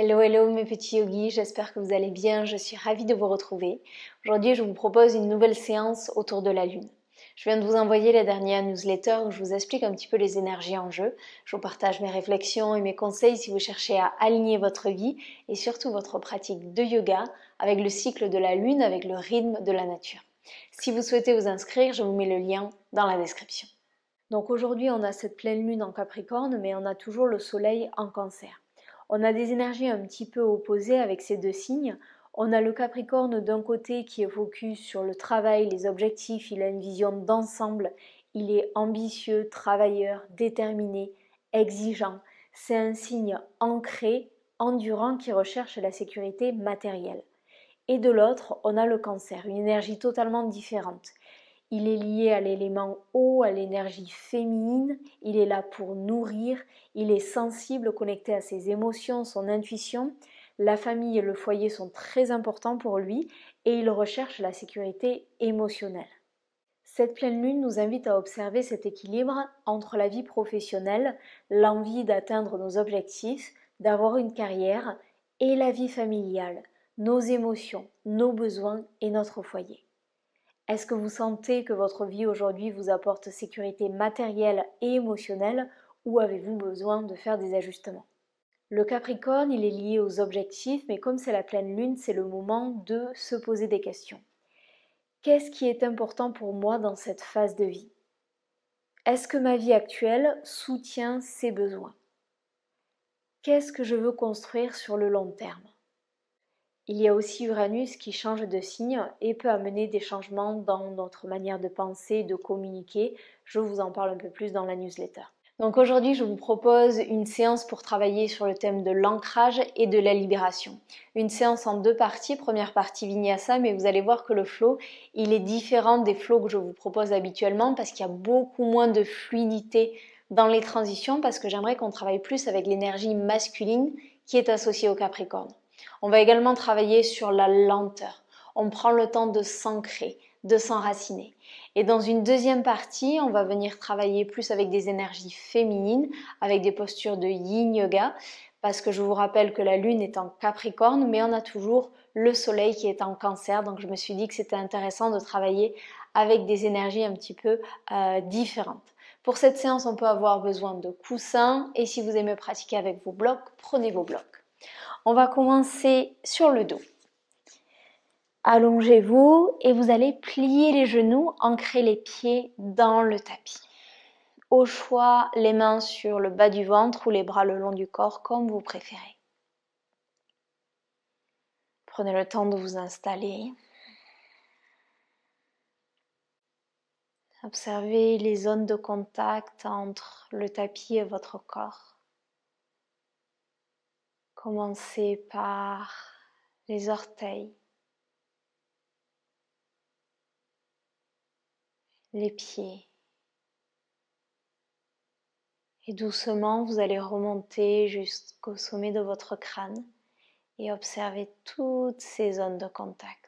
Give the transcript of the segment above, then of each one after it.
Hello, hello mes petits yogis, j'espère que vous allez bien, je suis ravie de vous retrouver. Aujourd'hui, je vous propose une nouvelle séance autour de la Lune. Je viens de vous envoyer la dernière newsletter où je vous explique un petit peu les énergies en jeu. Je vous partage mes réflexions et mes conseils si vous cherchez à aligner votre vie et surtout votre pratique de yoga avec le cycle de la Lune, avec le rythme de la nature. Si vous souhaitez vous inscrire, je vous mets le lien dans la description. Donc aujourd'hui, on a cette pleine Lune en Capricorne, mais on a toujours le Soleil en Cancer. On a des énergies un petit peu opposées avec ces deux signes. On a le Capricorne d'un côté qui est focus sur le travail, les objectifs, il a une vision d'ensemble, il est ambitieux, travailleur, déterminé, exigeant. C'est un signe ancré, endurant qui recherche la sécurité matérielle. Et de l'autre, on a le Cancer, une énergie totalement différente. Il est lié à l'élément eau, à l'énergie féminine, il est là pour nourrir, il est sensible, connecté à ses émotions, son intuition. La famille et le foyer sont très importants pour lui et il recherche la sécurité émotionnelle. Cette pleine lune nous invite à observer cet équilibre entre la vie professionnelle, l'envie d'atteindre nos objectifs, d'avoir une carrière, et la vie familiale, nos émotions, nos besoins et notre foyer. Est-ce que vous sentez que votre vie aujourd'hui vous apporte sécurité matérielle et émotionnelle ou avez-vous besoin de faire des ajustements? Le Capricorne, il est lié aux objectifs, mais comme c'est la pleine lune, c'est le moment de se poser des questions. Qu'est-ce qui est important pour moi dans cette phase de vie? Est-ce que ma vie actuelle soutient ces besoins? Qu'est-ce que je veux construire sur le long terme? Il y a aussi Uranus qui change de signe et peut amener des changements dans notre manière de penser, de communiquer. Je vous en parle un peu plus dans la newsletter. Donc aujourd'hui, je vous propose une séance pour travailler sur le thème de l'ancrage et de la libération. Une séance en deux parties. Première partie Vinyasa, mais vous allez voir que le flow, il est différent des flows que je vous propose habituellement parce qu'il y a beaucoup moins de fluidité dans les transitions parce que j'aimerais qu'on travaille plus avec l'énergie masculine qui est associée au Capricorne. On va également travailler sur la lenteur. On prend le temps de s'ancrer, de s'enraciner. Et dans une deuxième partie, on va venir travailler plus avec des énergies féminines, avec des postures de yin yoga, parce que je vous rappelle que la lune est en Capricorne, mais on a toujours le soleil qui est en Cancer. Donc je me suis dit que c'était intéressant de travailler avec des énergies un petit peu différentes. Pour cette séance, on peut avoir besoin de coussins et si vous aimez pratiquer avec vos blocs, prenez vos blocs. On va commencer sur le dos. Allongez-vous et vous allez plier les genoux, ancrer les pieds dans le tapis. Au choix, les mains sur le bas du ventre ou les bras le long du corps, comme vous préférez. Prenez le temps de vous installer. Observez les zones de contact entre le tapis et votre corps. Commencez par les orteils, les pieds. Et doucement, vous allez remonter jusqu'au sommet de votre crâne et observer toutes ces zones de contact.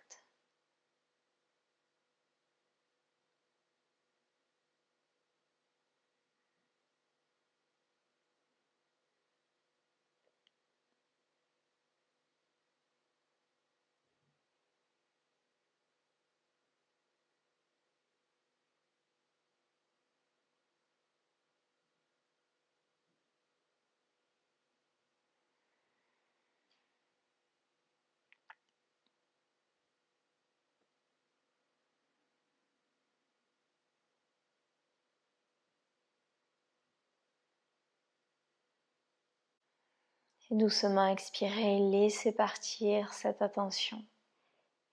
Et doucement expirez, laissez partir cette attention.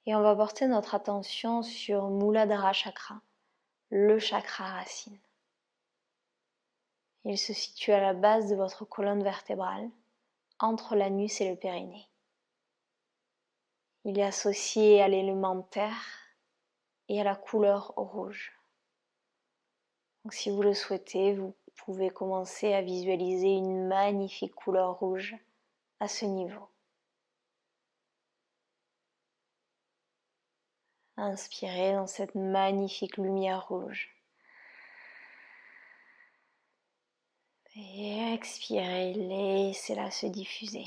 Et on va porter notre attention sur Muladhara Chakra, le chakra racine. Il se situe à la base de votre colonne vertébrale, entre l'anus et le périnée. Il est associé à l'élément terre et à la couleur rouge. Donc si vous le souhaitez, vous pouvez commencer à visualiser une magnifique couleur rouge à ce niveau. Inspirez dans cette magnifique lumière rouge. Et expirez, laissez-la se diffuser.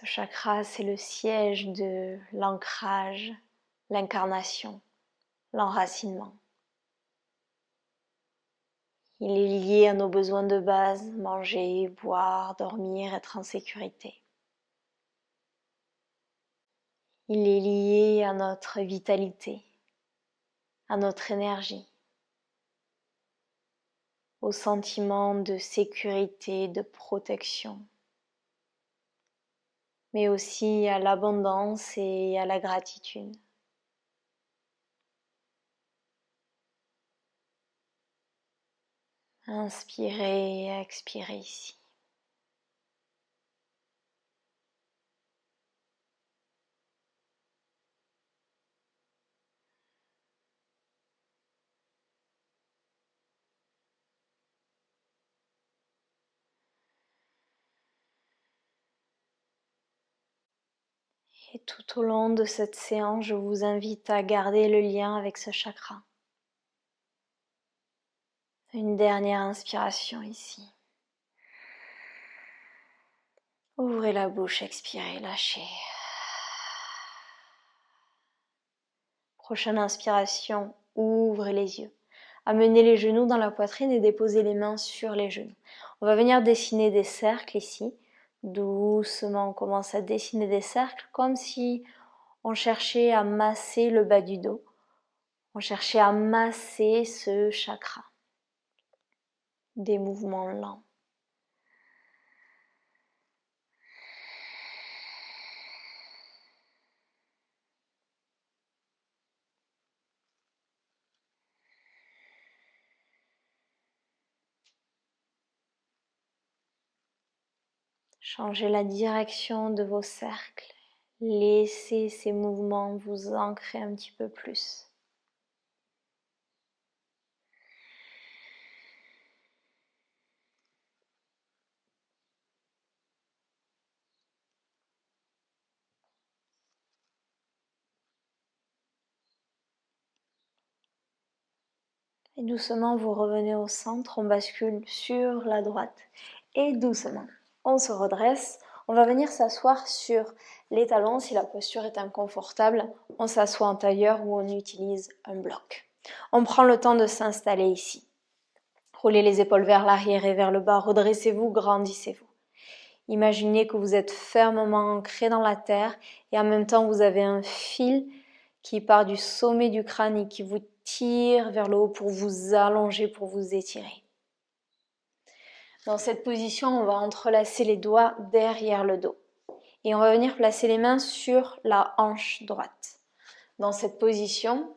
Ce chakra, c'est le siège de l'ancrage, l'incarnation, l'enracinement. Il est lié à nos besoins de base, manger, boire, dormir, être en sécurité. Il est lié à notre vitalité, à notre énergie, au sentiment de sécurité, de protection, mais aussi à l'abondance et à la gratitude. Inspirez et expirez ici. Et tout au long de cette séance, je vous invite à garder le lien avec ce chakra. Une dernière inspiration ici. Ouvrez la bouche, expirez, lâchez. Prochaine inspiration, ouvrez les yeux. Amenez les genoux dans la poitrine et déposez les mains sur les genoux. On va venir dessiner des cercles ici. Doucement, on commence à dessiner des cercles comme si on cherchait à masser le bas du dos. On cherchait à masser ce chakra. Des mouvements lents. Changez la direction de vos cercles. Laissez ces mouvements vous ancrer un petit peu plus. Et doucement, vous revenez au centre, on bascule sur la droite. Et doucement, on se redresse. On va venir s'asseoir sur les talons. Si la posture est inconfortable, on s'assoit en tailleur ou on utilise un bloc. On prend le temps de s'installer ici. Roulez les épaules vers l'arrière et vers le bas. Redressez-vous, grandissez-vous. Imaginez que vous êtes fermement ancré dans la terre et en même temps vous avez un fil qui part du sommet du crâne et qui vous tire vers le haut pour vous allonger, pour vous étirer. Dans cette position, on va entrelacer les doigts derrière le dos et on va venir placer les mains sur la hanche droite. Dans cette position,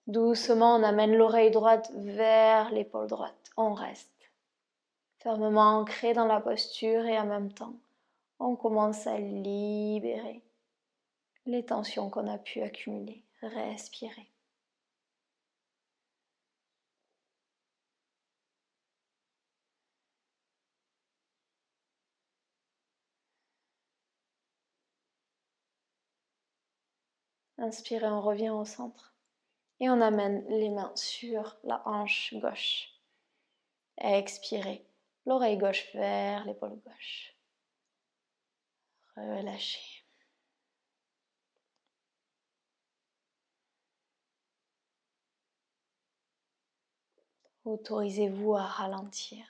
doucement, on amène l'oreille droite vers l'épaule droite. On reste fermement ancré dans la posture et en même temps, on commence à libérer les tensions qu'on a pu accumuler. Respirez. Inspirez, on revient au centre. Et on amène les mains sur la hanche gauche. Expirez, l'oreille gauche vers l'épaule gauche. Relâchez. Autorisez-vous à ralentir.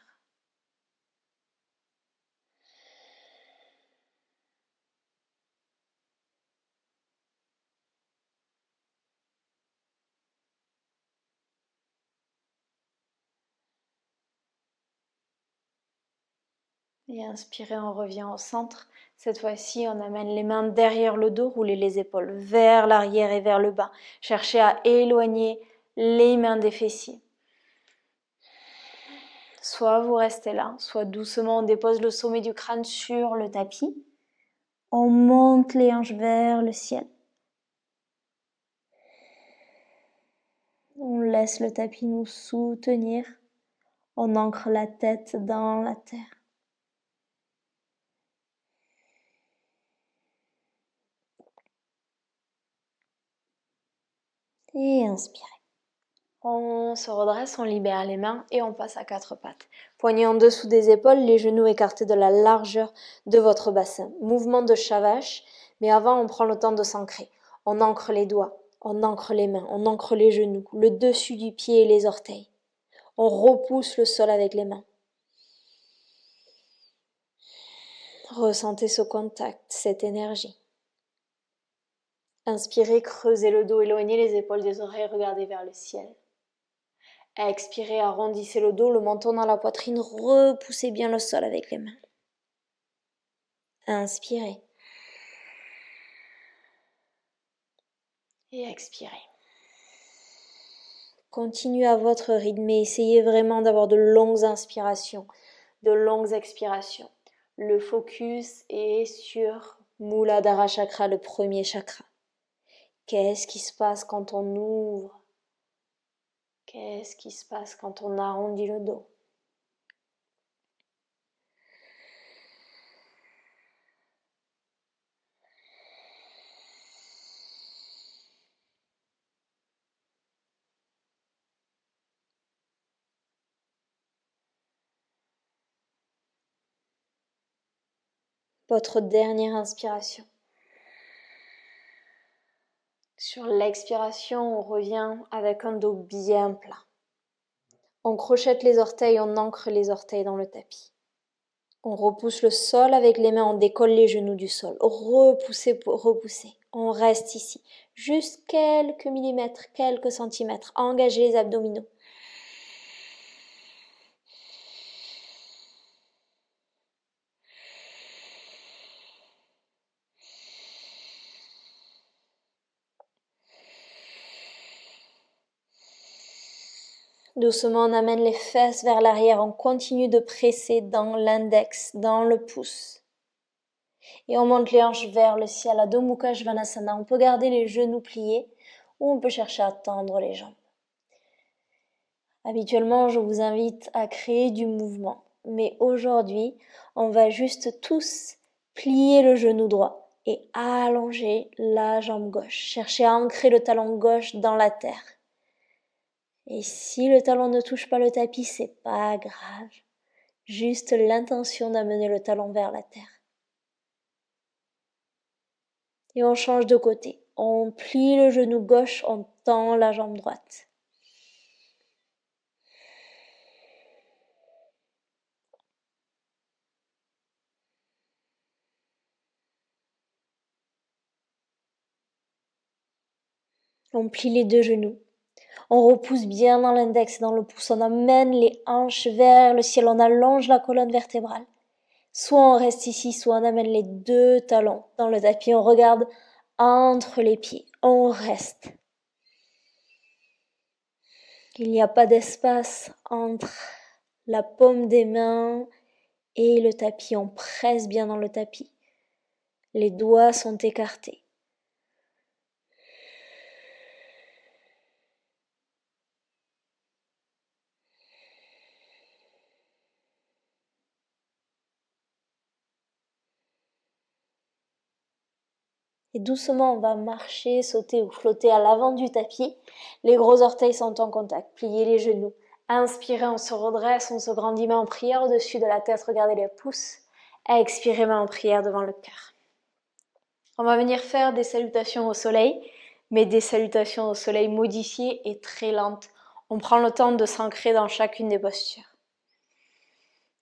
Et inspirez, on revient au centre. Cette fois-ci, on amène les mains derrière le dos, roulez les épaules vers l'arrière et vers le bas. Cherchez à éloigner les mains des fessiers. Soit vous restez là, soit doucement on dépose le sommet du crâne sur le tapis. On monte les hanches vers le ciel. On laisse le tapis nous soutenir. On ancre la tête dans la terre. Et inspirez. On se redresse, on libère les mains et on passe à quatre pattes. Poignets en dessous des épaules, les genoux écartés de la largeur de votre bassin. Mouvement de Shavash, mais avant on prend le temps de s'ancrer. On ancre les doigts, on ancre les mains, on ancre les genoux, le dessus du pied et les orteils. On repousse le sol avec les mains. Ressentez ce contact, cette énergie. Inspirez, creusez le dos, éloignez les épaules des oreilles, regardez vers le ciel. Expirez, arrondissez le dos, le menton dans la poitrine, repoussez bien le sol avec les mains. Inspirez. Et expirez. Continuez à votre rythme et essayez vraiment d'avoir de longues inspirations, de longues expirations. Le focus est sur Muladhara Chakra, le premier chakra. Qu'est-ce qui se passe quand on ouvre? Qu'est-ce qui se passe quand on arrondit le dos? Votre dernière inspiration. Sur l'expiration, on revient avec un dos bien plat. On crochette les orteils, on ancre les orteils dans le tapis. On repousse le sol avec les mains, on décolle les genoux du sol. Repoussez, repoussez. On reste ici. Juste quelques millimètres, quelques centimètres. Engagez les abdominaux. Doucement, on amène les fesses vers l'arrière. On continue de presser dans l'index, dans le pouce. Et on monte les hanches vers le ciel, Adho Mukha Svanasana. On peut garder les genoux pliés ou on peut chercher à tendre les jambes. Habituellement, je vous invite à créer du mouvement. Mais aujourd'hui, on va juste tous plier le genou droit et allonger la jambe gauche. Cherchez à ancrer le talon gauche dans la terre. Et si le talon ne touche pas le tapis, c'est pas grave. Juste l'intention d'amener le talon vers la terre. Et on change de côté. On plie le genou gauche, on tend la jambe droite. On plie les deux genoux. On repousse bien dans l'index et dans le pouce. On amène les hanches vers le ciel. On allonge la colonne vertébrale. Soit on reste ici, soit on amène les deux talons dans le tapis. On regarde entre les pieds. On reste. Il n'y a pas d'espace entre la paume des mains et le tapis. On presse bien dans le tapis. Les doigts sont écartés. Et doucement, on va marcher, sauter ou flotter à l'avant du tapis. Les gros orteils sont en contact. Pliez les genoux. Inspirez, on se redresse, on se grandit, main en prière au-dessus de la tête. Regardez les pouces. Expirez, main en prière devant le cœur. On va venir faire des salutations au soleil, mais des salutations au soleil modifiées et très lentes. On prend le temps de s'ancrer dans chacune des postures.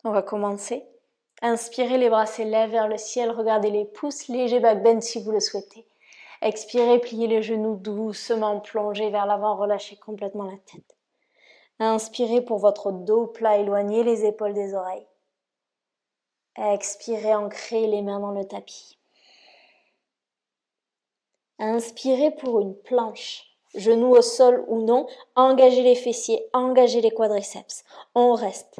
On va commencer. Inspirez, les bras s'élèvent vers le ciel, regardez les pouces, léger back bend si vous le souhaitez. Expirez, pliez les genoux doucement, plongez vers l'avant, relâchez complètement la tête. Inspirez pour votre dos plat, éloignez les épaules des oreilles. Expirez, ancrez les mains dans le tapis. Inspirez pour une planche, genoux au sol ou non, engagez les fessiers, engagez les quadriceps. On reste.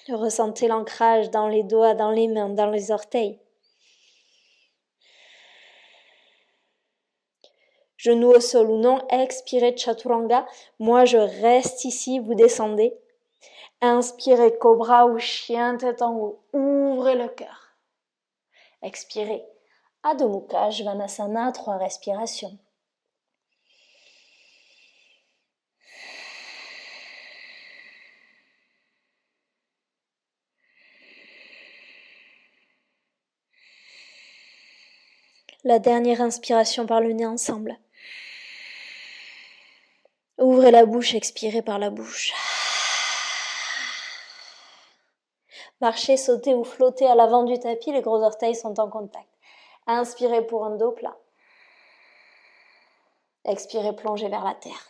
Ressentez l'ancrage dans les doigts, dans les mains, dans les orteils. Genoux au sol ou non, expirez Chaturanga. Moi, je reste ici, vous descendez. Inspirez Cobra ou chien tête en haut. Ouvrez le cœur. Expirez Adho Mukha Svanasana, 3 respirations. La dernière inspiration par le nez ensemble. Ouvrez la bouche, expirez par la bouche. Marchez, sautez ou flottez à l'avant du tapis, les gros orteils sont en contact. Inspirez pour un dos plat. Expirez, plongez vers la terre.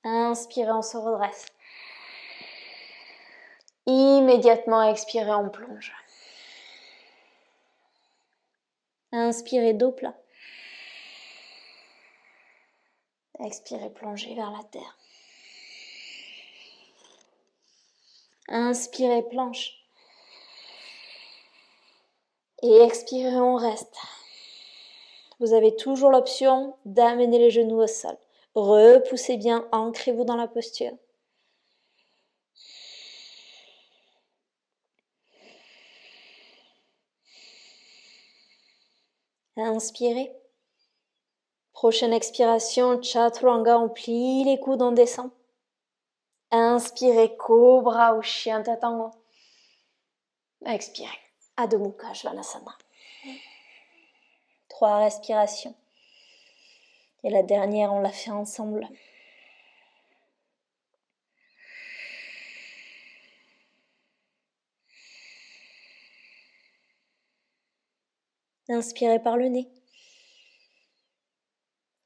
Inspirez, on se redresse. Immédiatement, expirez, on plonge. Inspirez, dos plat. Expirez, plongez vers la terre. Inspirez, planche. Et expirez, on reste. Vous avez toujours l'option d'amener les genoux au sol. Repoussez bien, ancrez-vous dans la posture. Inspirez. Prochaine expiration, Chaturanga, on plie les coudes, on descend. Inspirez, Cobra ou chien tête en haut. Expirez, Adho Mukha Svanasana. 3 respirations. Et la dernière, on la fait ensemble. Inspirez par le nez.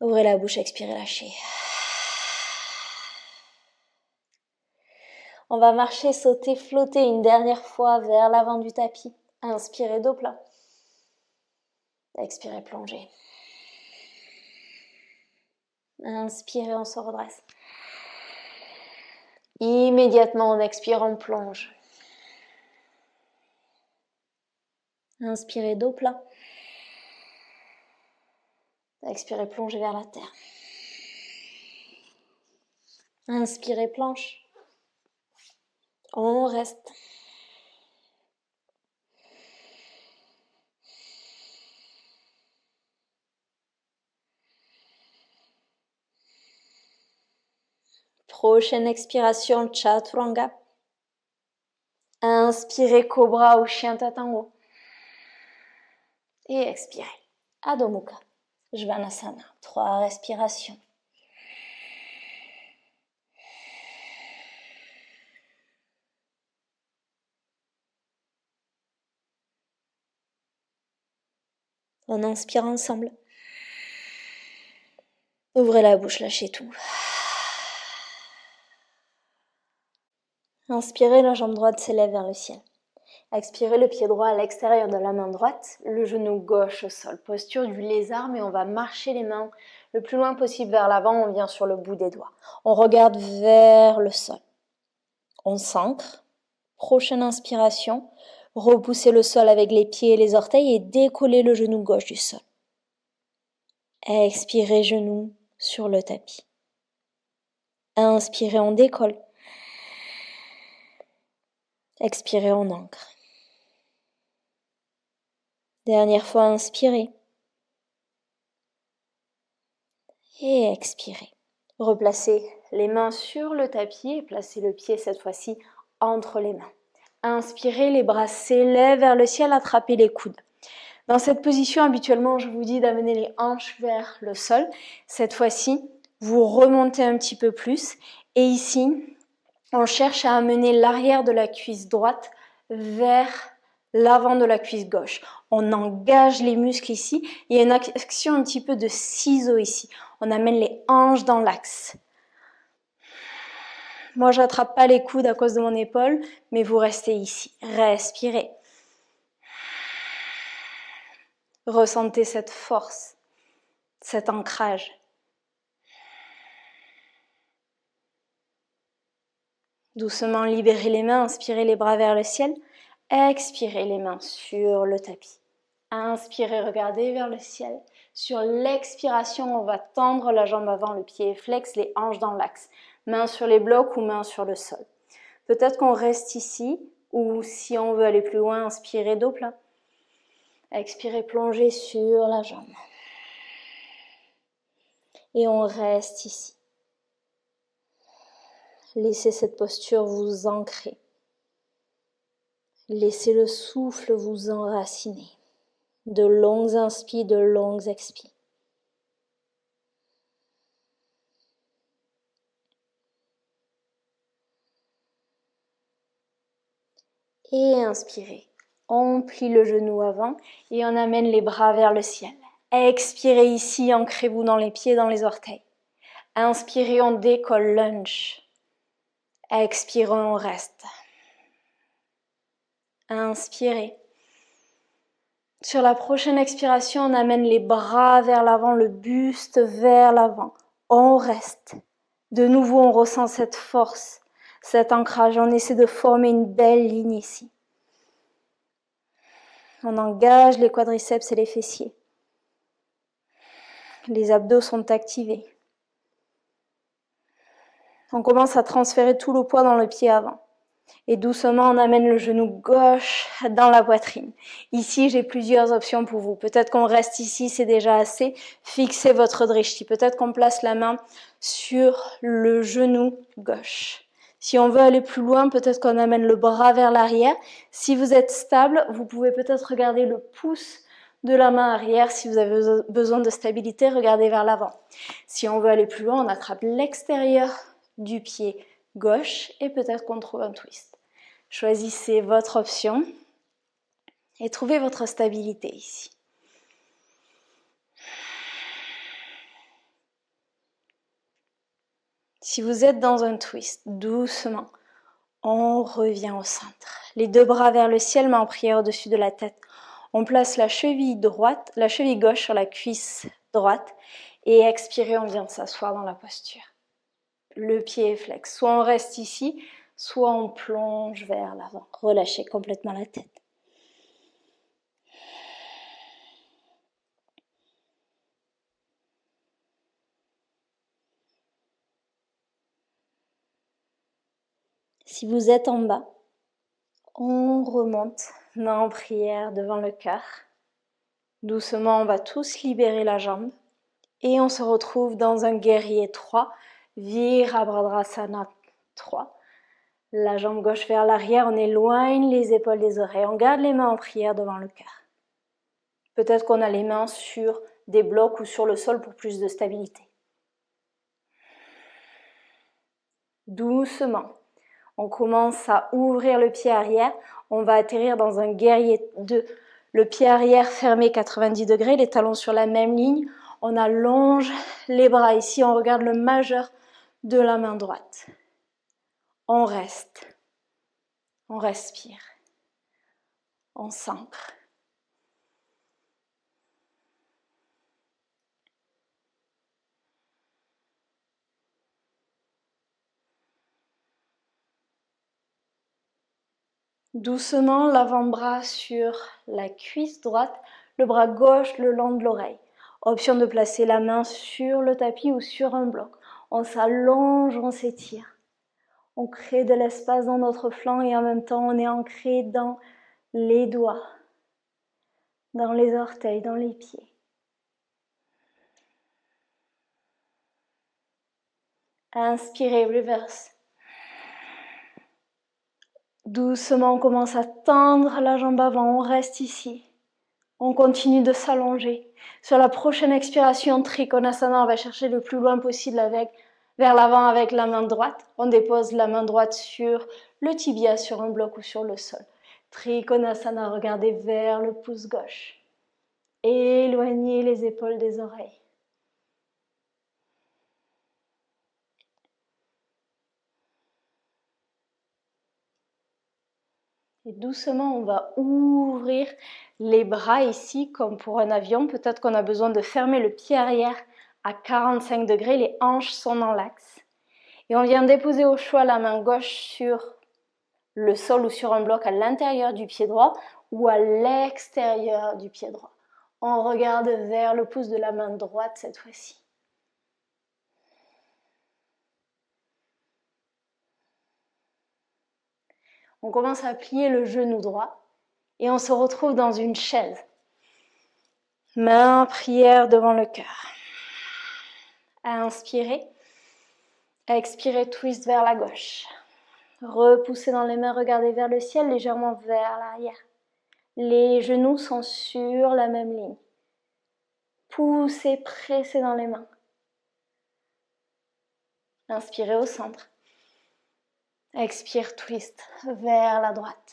Ouvrez la bouche, expirez, lâchez. On va marcher, sauter, flotter une dernière fois vers l'avant du tapis. Inspirez, dos plat. Expirez, plongez. Inspirez, on se redresse. Immédiatement, on expire, on plonge. Inspirez, dos plat. Expirez, plongez vers la terre. Inspirez, planche. On reste. Prochaine expiration, Chaturanga. Inspirez, Cobra ou chien tête en haut. Et expirez, Adho Mukha Svanasana. 3 respirations. On inspire ensemble. Ouvrez la bouche, lâchez tout. Inspirez, la jambe droite s'élève vers le ciel. Expirez, le pied droit à l'extérieur de la main droite, le genou gauche au sol. Posture du lézard, mais on va marcher les mains le plus loin possible vers l'avant. On vient sur le bout des doigts. On regarde vers le sol. On s'ancre. Prochaine inspiration. Repoussez le sol avec les pieds et les orteils et décollez le genou gauche du sol. Expirez, genou sur le tapis. Inspirez, on décolle. Expirez, on ancre. Dernière fois, inspirez. Et expirez. Replacez les mains sur le tapis et placez le pied cette fois-ci entre les mains. Inspirez, les bras s'élèvent vers le ciel, attrapez les coudes. Dans cette position, habituellement, je vous dis d'amener les hanches vers le sol. Cette fois-ci, vous remontez un petit peu plus. Et ici, on cherche à amener l'arrière de la cuisse droite vers l'avant de la cuisse gauche. On engage les muscles ici. Il y a une action un petit peu de ciseau ici. On amène les hanches dans l'axe. Moi, je n'attrape pas les coudes à cause de mon épaule, mais vous restez ici. Respirez. Ressentez cette force, cet ancrage. Doucement, libérez les mains, inspirez les bras vers le ciel. Expirez les mains sur le tapis. Inspirez, regardez vers le ciel. Sur l'expiration, on va tendre la jambe avant, le pied flex, les hanches dans l'axe. Mains sur les blocs ou mains sur le sol. Peut-être qu'on reste ici, ou si on veut aller plus loin, inspirez, dos plat. Expirez, plongez sur la jambe. Et on reste ici. Laissez cette posture vous ancrer. Laissez le souffle vous enraciner. De longues inspires, de longues expires. Et inspirez. On plie le genou avant et on amène les bras vers le ciel. Expirez ici, ancrez-vous dans les pieds, dans les orteils. Inspirez, on décolle, lunge. Expirez, on reste. Inspirez. Sur la prochaine expiration, on amène les bras vers l'avant, le buste vers l'avant. On reste. De nouveau, on ressent cette force, cet ancrage. On essaie de former une belle ligne ici. On engage les quadriceps et les fessiers. Les abdos sont activés. On commence à transférer tout le poids dans le pied avant. Et doucement, on amène le genou gauche dans la poitrine. Ici, j'ai plusieurs options pour vous. Peut-être qu'on reste ici, c'est déjà assez. Fixez votre drishti. Peut-être qu'on place la main sur le genou gauche. Si on veut aller plus loin, peut-être qu'on amène le bras vers l'arrière. Si vous êtes stable, vous pouvez peut-être regarder le pouce de la main arrière. Si vous avez besoin de stabilité, regardez vers l'avant. Si on veut aller plus loin, on attrape l'extérieur du pied gauche et peut-être qu'on trouve un twist. Choisissez votre option et trouvez votre stabilité ici. Si vous êtes dans un twist, doucement, on revient au centre. Les deux bras vers le ciel, main en prière au-dessus de la tête. On place la cheville droite, la cheville gauche sur la cuisse droite et expirez, on vient de s'asseoir dans la posture. Le pied est flex. Soit on reste ici, soit on plonge vers l'avant. Relâchez complètement la tête. Si vous êtes en bas, on remonte, main en prière devant le cœur. Doucement, on va tous libérer la jambe. Et on se retrouve dans un guerrier 3, Virabhadrasana 3. La jambe gauche vers l'arrière, on éloigne les épaules des oreilles. On garde les mains en prière devant le cœur. Peut-être qu'on a les mains sur des blocs ou sur le sol pour plus de stabilité. Doucement, on commence à ouvrir le pied arrière. On va atterrir dans un guerrier 2. Le pied arrière fermé 90 degrés, les talons sur la même ligne. On allonge les bras ici, on regarde le majeur de la main droite. On reste, on respire, on s'ancre. Doucement, l'avant-bras sur la cuisse droite, le bras gauche le long de l'oreille. Option de placer la main sur le tapis ou sur un bloc. On s'allonge, on s'étire. On crée de l'espace dans notre flanc et en même temps on est ancré dans les doigts, dans les orteils, dans les pieds. Inspirez, reverse. Doucement, on commence à tendre la jambe avant, on reste ici. On continue de s'allonger. Sur la prochaine expiration, Trikonasana, on va chercher le plus loin possible vers l'avant avec la main droite. On dépose la main droite sur le tibia, sur un bloc ou sur le sol. Trikonasana, regardez vers le pouce gauche. Éloignez les épaules des oreilles. Et doucement, on va ouvrir les bras ici, comme pour un avion. Peut-être qu'on a besoin de fermer le pied arrière à 45 degrés. Les hanches sont dans l'axe. Et on vient déposer au choix la main gauche sur le sol ou sur un bloc à l'intérieur du pied droit ou à l'extérieur du pied droit. On regarde vers le pouce de la main droite cette fois-ci. On commence à plier le genou droit et on se retrouve dans une chaise. Main en prière devant le cœur. Inspirez. Expirez, twist vers la gauche. Repoussez dans les mains, regardez vers le ciel, légèrement vers l'arrière. Les genoux sont sur la même ligne. Poussez, pressez dans les mains. Inspirez au centre. Expire, twist vers la droite.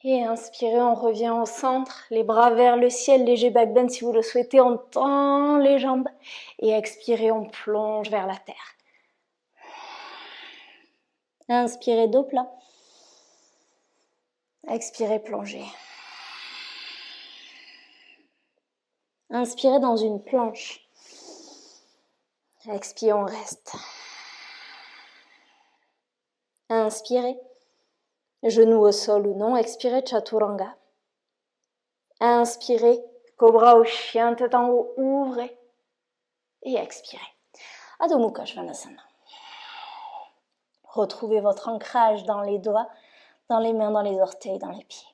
Et inspirez, on revient au centre, les bras vers le ciel, léger back bend si vous le souhaitez, on tend les jambes. Et expirez, on plonge vers la terre. Inspirez, dos plat. Expirez, plongez. Inspirez dans une planche. Expirez, on reste. Inspirez. Genoux au sol ou non, expirez, chaturanga. Inspirez, cobra au chien, tête en haut, ouvrez. Et expirez. Adho Mukha Svanasana. Retrouvez votre ancrage dans les doigts, dans les mains, dans les orteils, dans les pieds.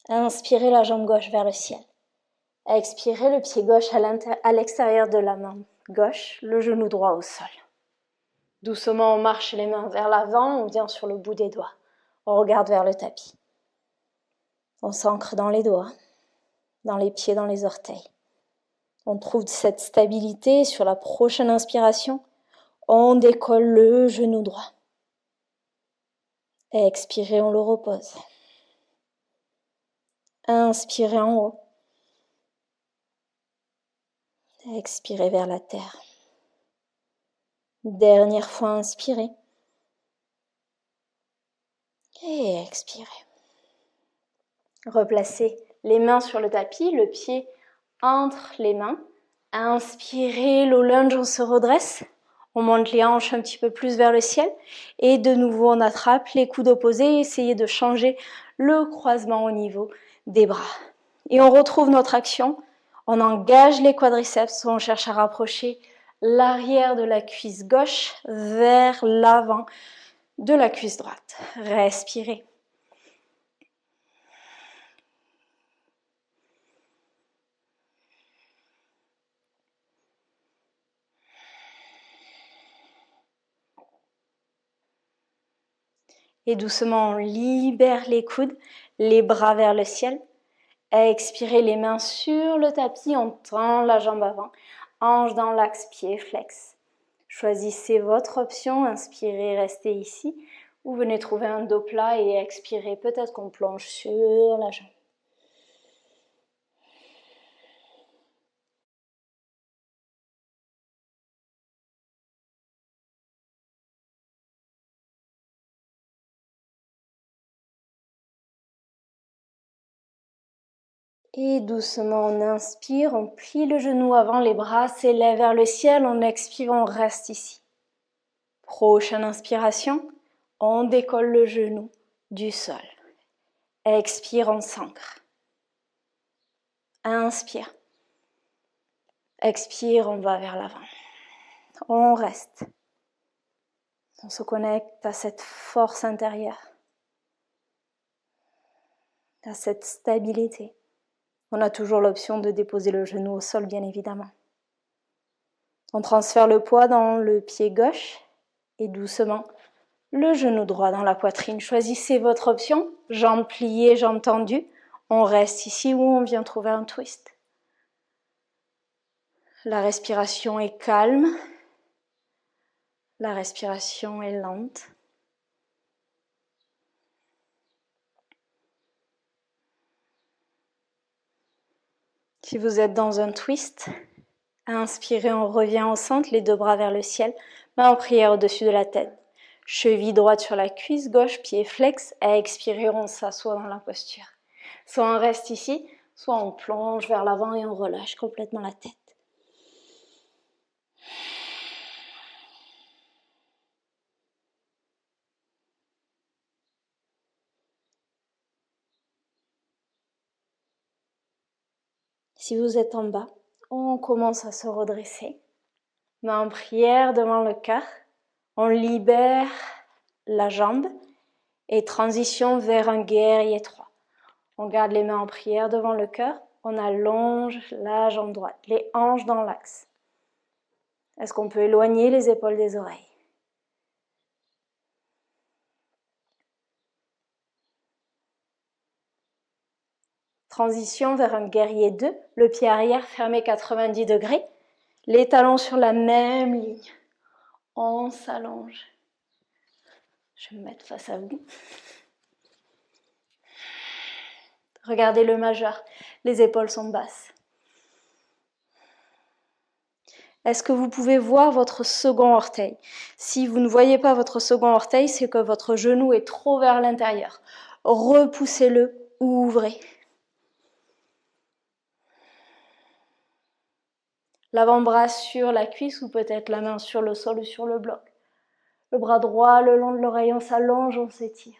Inspirez la jambe gauche vers le ciel. Expirez le pied gauche à l'extérieur de la main gauche, le genou droit au sol. Doucement, on marche les mains vers l'avant, on vient sur le bout des doigts. On regarde vers le tapis. On s'ancre dans les doigts, dans les pieds, dans les orteils. On trouve cette stabilité. Sur la prochaine inspiration, on décolle le genou droit. Expirez, on le repose. Inspirez en haut. Expirez vers la terre. Dernière fois, inspirez. Et expirez. Replacez les mains sur le tapis, le pied entre les mains. Inspirez, low lunge, on se redresse. On monte les hanches un petit peu plus vers le ciel. Et de nouveau, on attrape les coudes opposés. Essayez de changer le croisement au niveau des bras. Et on retrouve notre action. On engage les quadriceps. On cherche à rapprocher l'arrière de la cuisse gauche vers l'avant de la cuisse droite. Respirez. Et doucement, on libère les coudes, les bras vers le ciel. Expirez, les mains sur le tapis, on tend la jambe avant. Hanche dans l'axe, pied flex. Choisissez votre option, inspirez, restez ici. Ou venez trouver un dos plat et expirez, peut-être qu'on plonge sur la jambe. Et doucement, on inspire, on plie le genou avant, les bras s'élèvent vers le ciel, on expire, on reste ici. Prochaine inspiration, on décolle le genou du sol. Expire, on s'ancre. Inspire. Expire, on va vers l'avant. On reste. On se connecte à cette force intérieure, à cette stabilité. On a toujours l'option de déposer le genou au sol, bien évidemment. On transfère le poids dans le pied gauche et doucement le genou droit dans la poitrine. Choisissez votre option, jambes pliées, jambes tendues. On reste ici ou on vient trouver un twist. La respiration est calme. La respiration est lente. Si vous êtes dans un twist, inspirez, on revient au centre, les deux bras vers le ciel, main en prière au-dessus de la tête. Cheville droite sur la cuisse gauche, pied flex. Expirez, on s'assoit dans la posture. Soit on reste ici, soit on plonge vers l'avant et on relâche complètement la tête. Si vous êtes en bas, on commence à se redresser. Main en prière devant le cœur. On libère la jambe et transition vers un guerrier 3. On garde les mains en prière devant le cœur, on allonge la jambe droite, les hanches dans l'axe. Est-ce qu'on peut éloigner les épaules des oreilles? Transition vers un guerrier 2, le pied arrière fermé 90 degrés, les talons sur la même ligne. On s'allonge. Je vais me mettre face à vous. Regardez le majeur, les épaules sont basses. Est-ce que vous pouvez voir votre second orteil? Si vous ne voyez pas votre second orteil, c'est que votre genou est trop vers l'intérieur. Repoussez-le, ouvrez. L'avant-bras sur la cuisse ou peut-être la main sur le sol ou sur le bloc. Le bras droit le long de l'oreille, on s'allonge, on s'étire.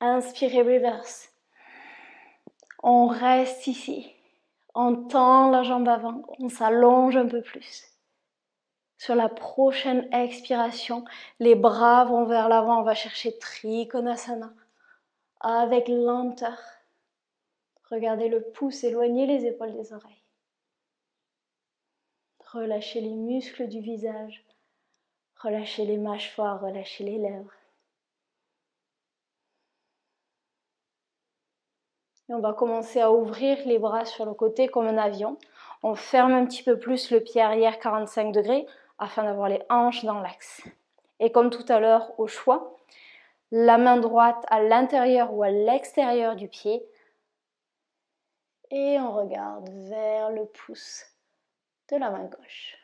Inspirez, reverse. On reste ici. On tend la jambe avant, on s'allonge un peu plus. Sur la prochaine expiration, les bras vont vers l'avant, on va chercher Trikonasana. Avec lenteur. Regardez le pouce, éloignez les épaules des oreilles. Relâchez les muscles du visage. Relâchez les mâchoires, relâchez les lèvres. Et on va commencer à ouvrir les bras sur le côté comme un avion. On ferme un petit peu plus le pied arrière 45 degrés afin d'avoir les hanches dans l'axe. Et comme tout à l'heure, au choix, la main droite à l'intérieur ou à l'extérieur du pied. Et on regarde vers le pouce de la main gauche.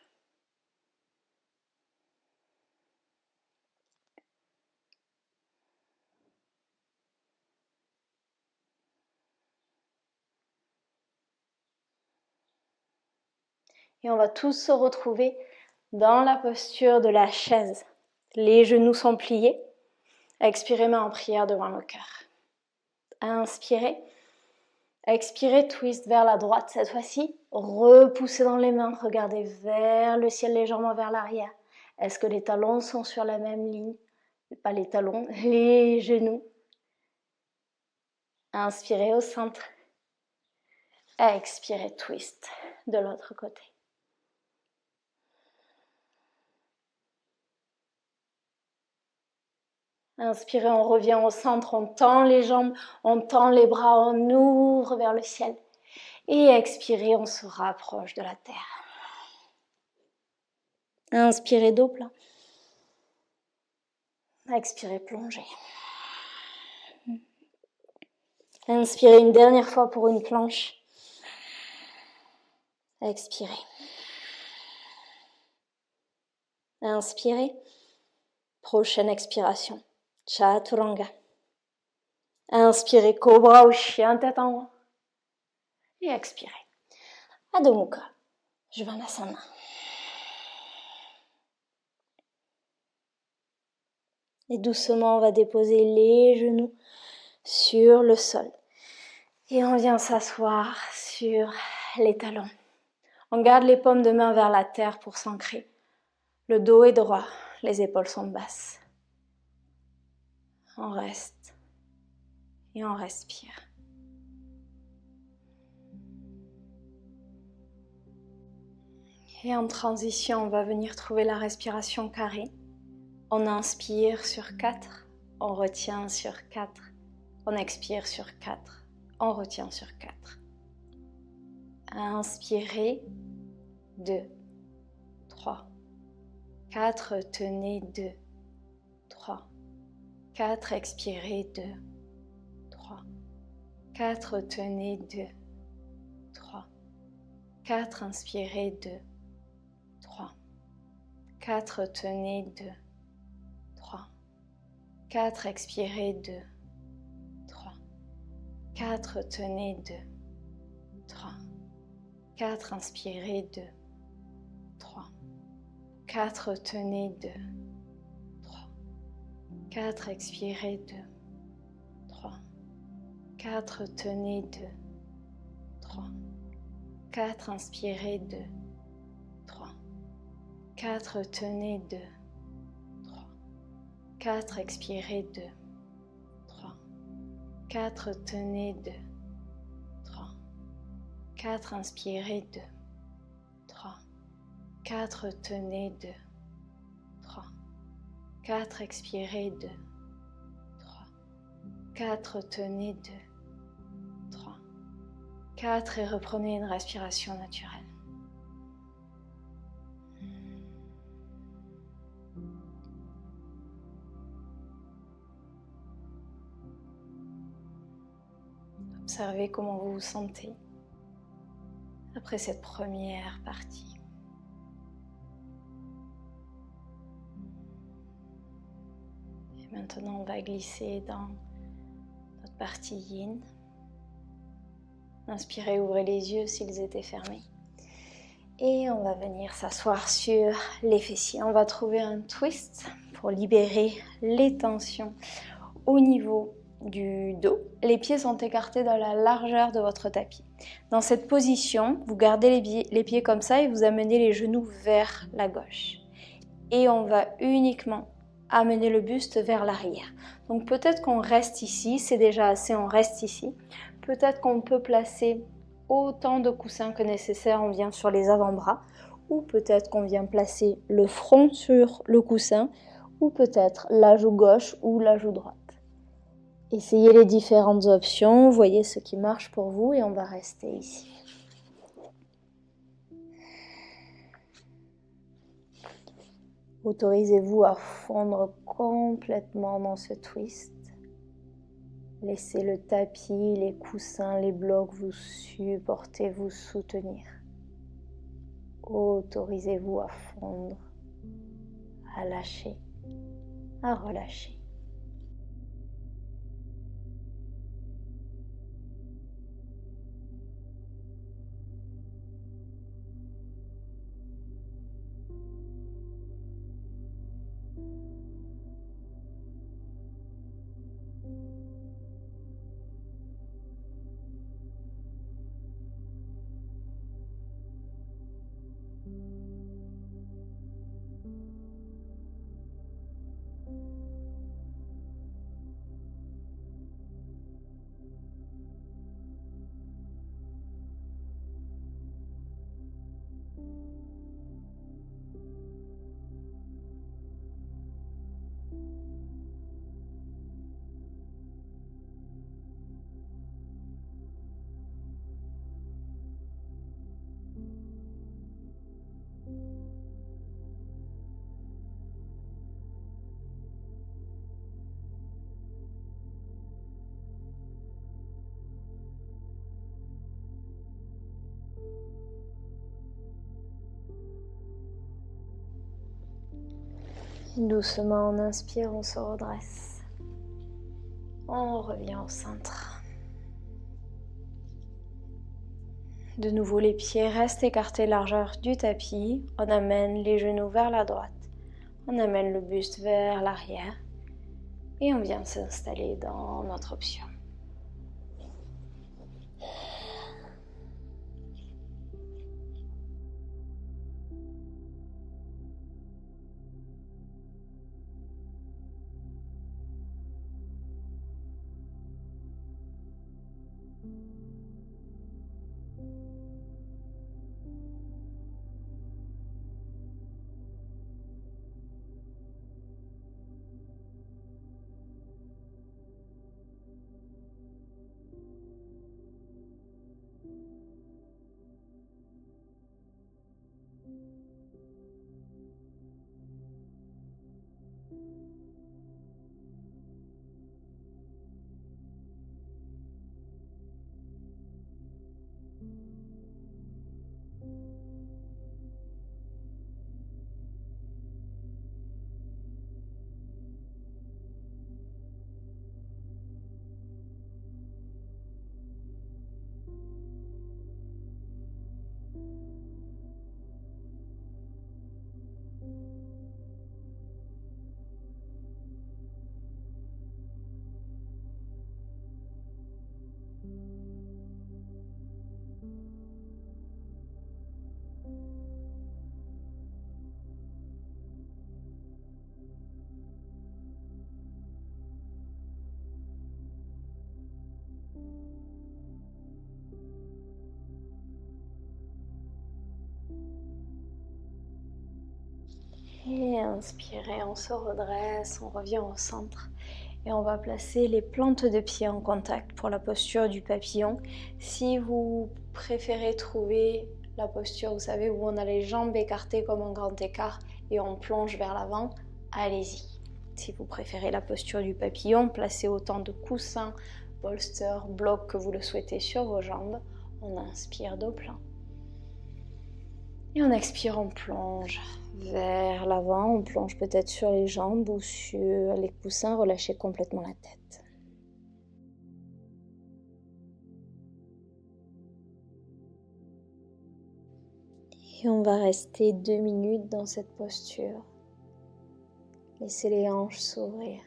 Et on va tous se retrouver dans la posture de la chaise. Les genoux sont pliés. Expirez, main en prière devant le cœur. Inspirez. Expirez, twist vers la droite cette fois-ci. Repoussez dans les mains. Regardez vers le ciel, légèrement vers l'arrière. Est-ce que les talons sont sur la même ligne? Pas les talons, les genoux. Inspirez au centre. Expirez, twist de l'autre côté. Inspirez, on revient au centre, on tend les jambes, on tend les bras, on ouvre vers le ciel. Et expirez, on se rapproche de la terre. Inspirez, dos plat. Expirez, plongez. Inspirez une dernière fois pour une planche. Expirez. Inspirez. Prochaine expiration. Chaturanga. Inspirez, cobra ou chien, tête en haut. Et expirez. Adho Mukha. Svanasana. Et doucement, on va déposer les genoux sur le sol. Et on vient s'asseoir sur les talons. On garde les paumes de main vers la terre pour s'ancrer. Le dos est droit, les épaules sont basses. On reste et on respire. Et en transition, on va venir trouver la respiration carrée. On inspire sur 4, on retient sur 4, on expire sur 4, on retient sur 4. Inspirez, 2, 3, 4, tenez 2, 3, 4, expirez 2, 3, 4, tenez 2, 3, 4, inspirez 2, 3, 4, tenez 2, 3, 4, expirez 2, 3, 4, tenez 2, 3, 4, inspirez 2, 3, 4, tenez 2, 3, 4, expirez 2, 3, 4, tenez 2, 3, 4, inspirez 2, 3, 4, tenez 2, 3, 4, expirez 2, 3, 4, tenez 2, 3, 4, inspirez 2, 3, 4, tenez 2, 3, 4, expirez 2, 3, 4, tenez 2, 3, 4 et reprenez une respiration naturelle. Observez comment vous vous sentez après cette première partie. Et maintenant, on va glisser dans notre partie yin. Inspirez, ouvrez les yeux s'ils étaient fermés. Et on va venir s'asseoir sur les fessiers. On va trouver un twist pour libérer les tensions au niveau du dos. Les pieds sont écartés dans la largeur de votre tapis. Dans cette position, vous gardez les pieds comme ça et vous amenez les genoux vers la gauche. Et on va uniquement amener le buste vers l'arrière. Donc peut-être qu'on reste ici, c'est déjà assez, on reste ici. Peut-être qu'on peut placer autant de coussins que nécessaire, on vient sur les avant-bras. Ou peut-être qu'on vient placer le front sur le coussin. Ou peut-être la joue gauche ou la joue droite. Essayez les différentes options, voyez ce qui marche pour vous et on va rester ici. Autorisez-vous à fondre complètement dans ce twist. Laissez le tapis, les coussins, les blocs vous supporter, vous soutenir. Autorisez-vous à fondre, à lâcher, à relâcher. Doucement, on inspire, on se redresse. On revient au centre. De nouveau, les pieds restent écartés largeur du tapis. On amène les genoux vers la droite. On amène le buste vers l'arrière. Et on vient s'installer dans notre option. Et inspirez, on se redresse, on revient au centre. Et on va placer les plantes de pied en contact pour la posture du papillon. Si vous préférez trouver la posture, vous savez, où on a les jambes écartées comme un grand écart et on plonge vers l'avant, allez-y. Si vous préférez la posture du papillon, placez autant de coussins, bolsters, blocs que vous le souhaitez sur vos jambes. On inspire dos plein. Et on expire, on plonge vers l'avant, on plonge peut-être sur les jambes ou sur les coussins, relâchez complètement la tête. Et on va rester 2 minutes dans cette posture. Laissez les hanches s'ouvrir.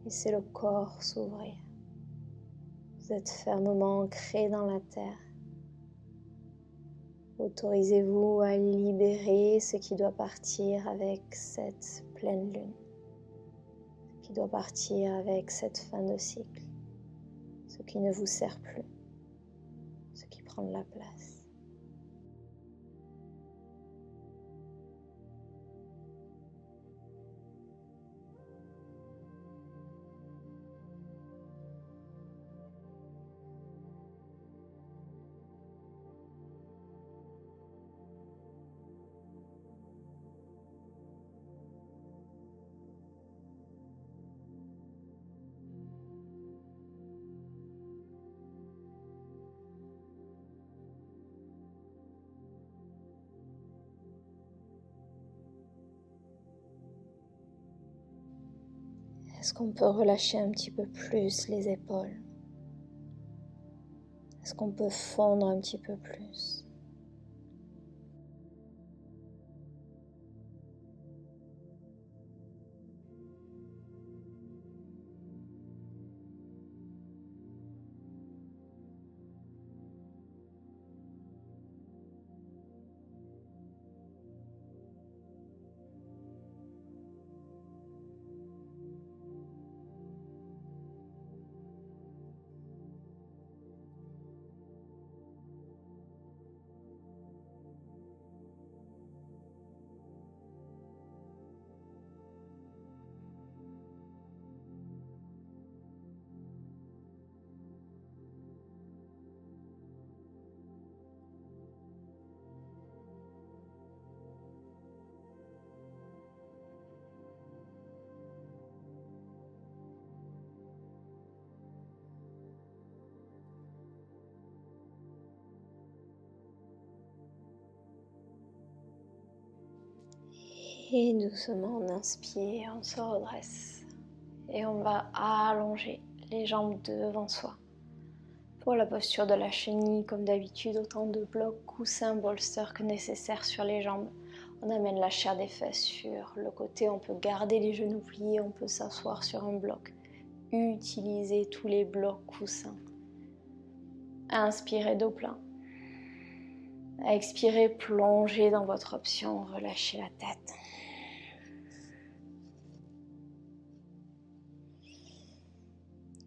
Laissez le corps s'ouvrir. Vous êtes fermement ancré dans la terre. Autorisez-vous à libérer ce qui doit partir avec cette pleine lune, ce qui doit partir avec cette fin de cycle, ce qui ne vous sert plus, ce qui prend de la place. Est-ce qu'on peut relâcher un petit peu plus les épaules? Est-ce qu'on peut fondre un petit peu plus? Et doucement on inspire, on se redresse et on va allonger les jambes devant soi. Pour la posture de la chenille, comme d'habitude, autant de blocs, coussins, bolsters que nécessaire sur les jambes. On amène la chair des fesses sur le côté, on peut garder les genoux pliés, on peut s'asseoir sur un bloc. Utilisez tous les blocs coussins. Inspirez dos plein. Expirez, plongez dans votre option, relâchez la tête.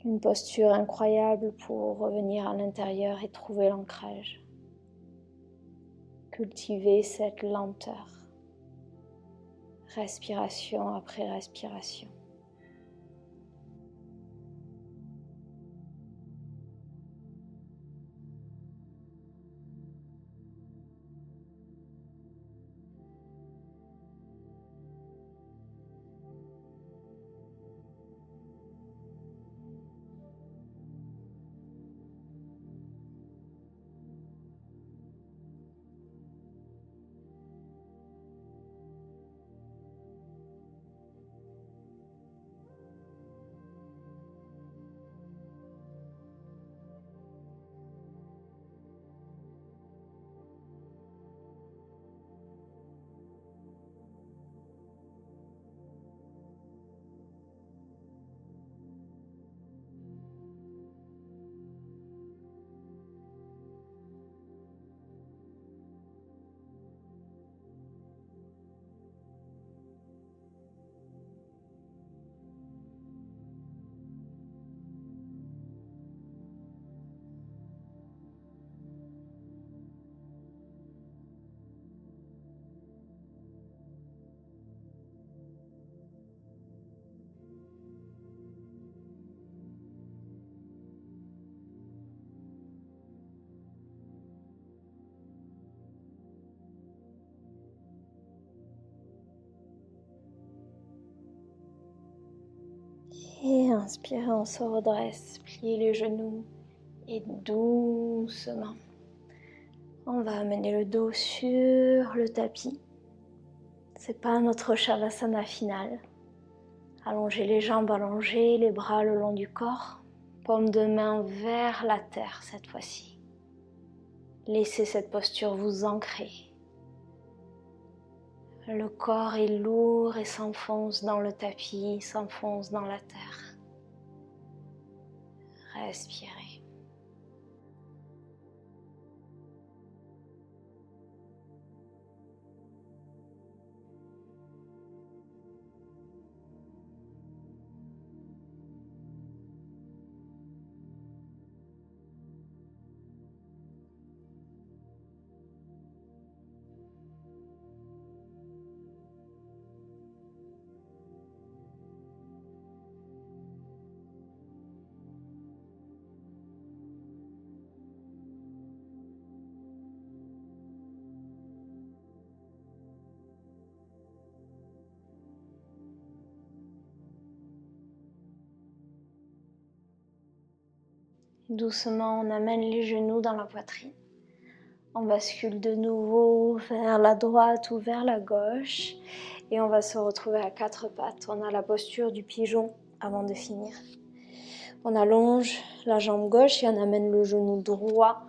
Une posture incroyable pour revenir à l'intérieur et trouver l'ancrage. Cultivez cette lenteur, respiration après respiration. Inspirez, on se redresse, pliez les genoux et doucement, on va amener le dos sur le tapis. C'est pas notre Shavasana final. Allongez les jambes allongées, les bras le long du corps, paume de main vers la terre cette fois-ci. Laissez cette posture vous ancrer. Le corps est lourd et s'enfonce dans le tapis, s'enfonce dans la terre. Respirez. Doucement, on amène les genoux dans la poitrine. On bascule de nouveau vers la droite ou vers la gauche et on va se retrouver à quatre pattes. On a la posture du pigeon avant de finir. On allonge la jambe gauche et on amène le genou droit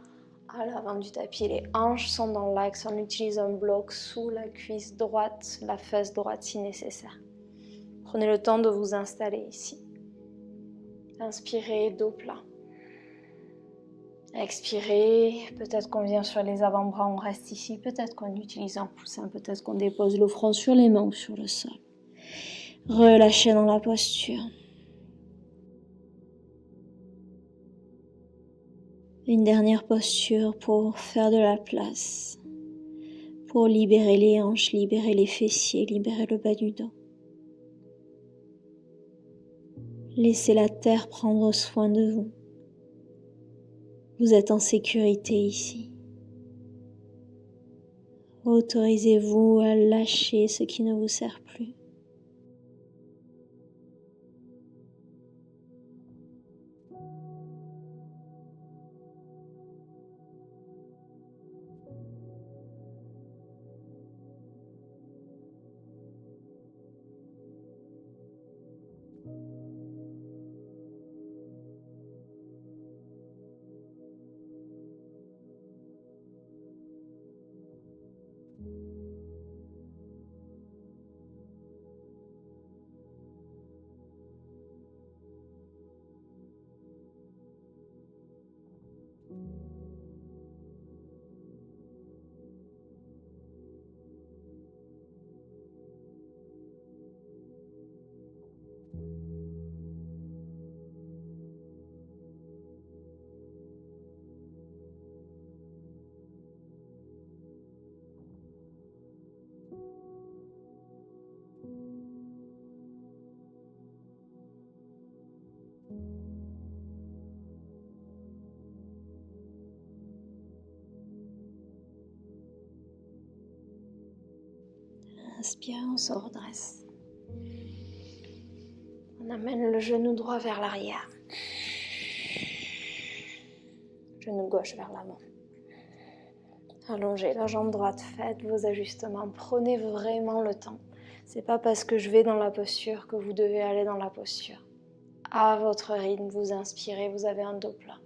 à l'avant du tapis. Les hanches sont dans l'axe. On utilise un bloc sous la cuisse droite, la fesse droite si nécessaire. Prenez le temps de vous installer ici. Inspirez, dos plat. Expirez, peut-être qu'on vient sur les avant-bras, on reste ici, peut-être qu'on utilise un coussin, peut-être qu'on dépose le front sur les mains ou sur le sol. Relâchez dans la posture. Une dernière posture pour faire de la place, pour libérer les hanches, libérer les fessiers, libérer le bas du dos. Laissez la terre prendre soin de vous. Vous êtes en sécurité ici. Autorisez-vous à lâcher ce qui ne vous sert plus. Inspirez, on se redresse. On amène le genou droit vers l'arrière. Genou gauche vers l'avant. Allongez la jambe droite, faites vos ajustements. Prenez vraiment le temps. C'est pas parce que je vais dans la posture que vous devez aller dans la posture. À votre rythme, vous inspirez, vous avez un dos plat.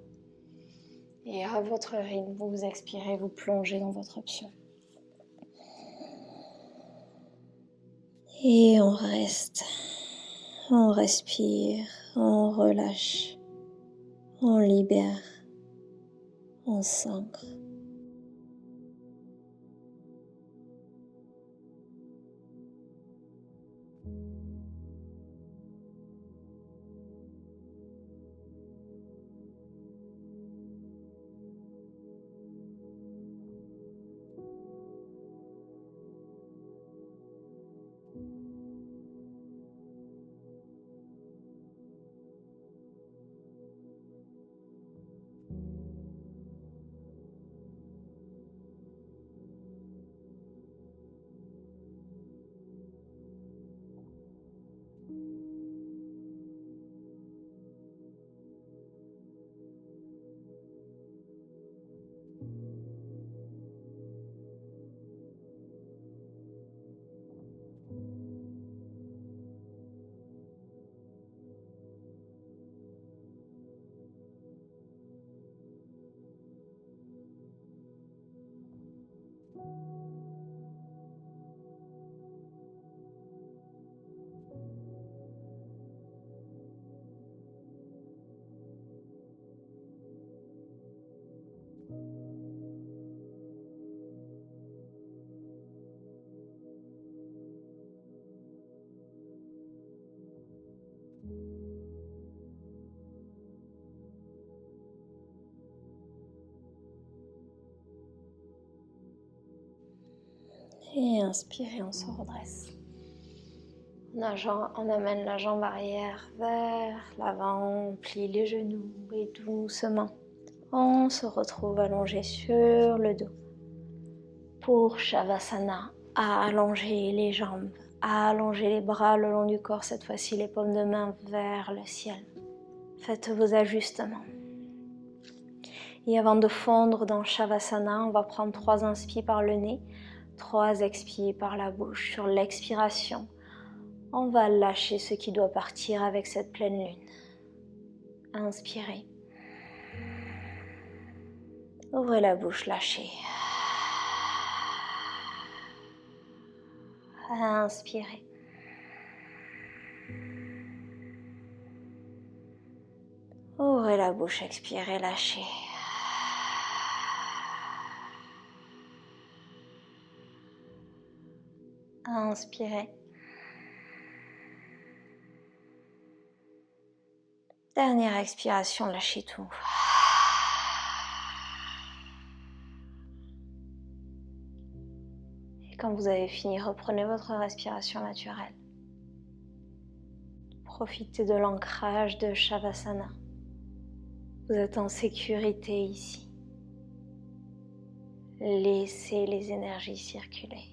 Et à votre rythme, vous expirez, vous plongez dans votre option. Et on reste, on respire, on relâche, on libère, on s'ancre. Inspirez, on se redresse. On amène la jambe arrière vers l'avant, on plie les genoux et doucement, on se retrouve allongé sur le dos. Pour Shavasana, allongez les jambes, allongez les bras le long du corps, cette fois-ci les paumes de main vers le ciel. Faites vos ajustements. Et avant de fondre dans Shavasana, on va prendre 3 inspires par le nez, 3 expires par la bouche. Sur l'expiration, on va lâcher ce qui doit partir avec cette pleine lune. Inspirez. Ouvrez la bouche, lâchez. Inspirez. Ouvrez la bouche, expirez, lâchez. Inspirez. Dernière expiration, lâchez tout. Et quand vous avez fini, reprenez votre respiration naturelle. Profitez de l'ancrage de Shavasana. Vous êtes en sécurité ici. Laissez les énergies circuler.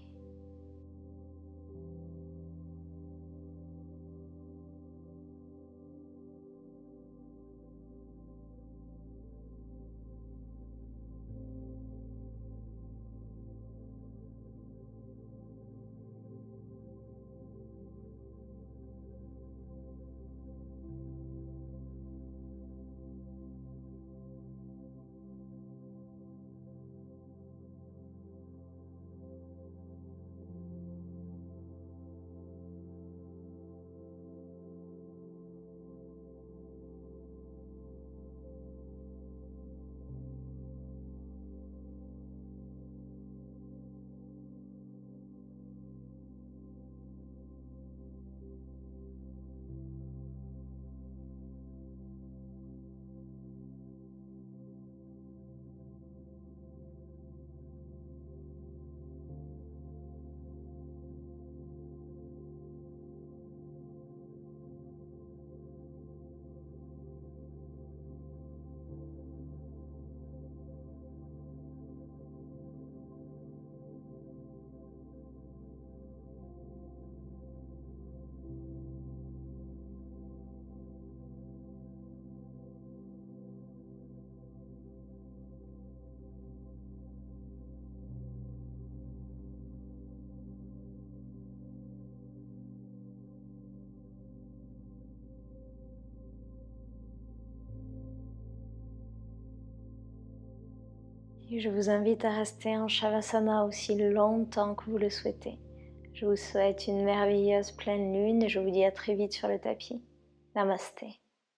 Et je vous invite à rester en Shavasana aussi longtemps que vous le souhaitez. Je vous souhaite une merveilleuse pleine lune et je vous dis à très vite sur le tapis. Namasté.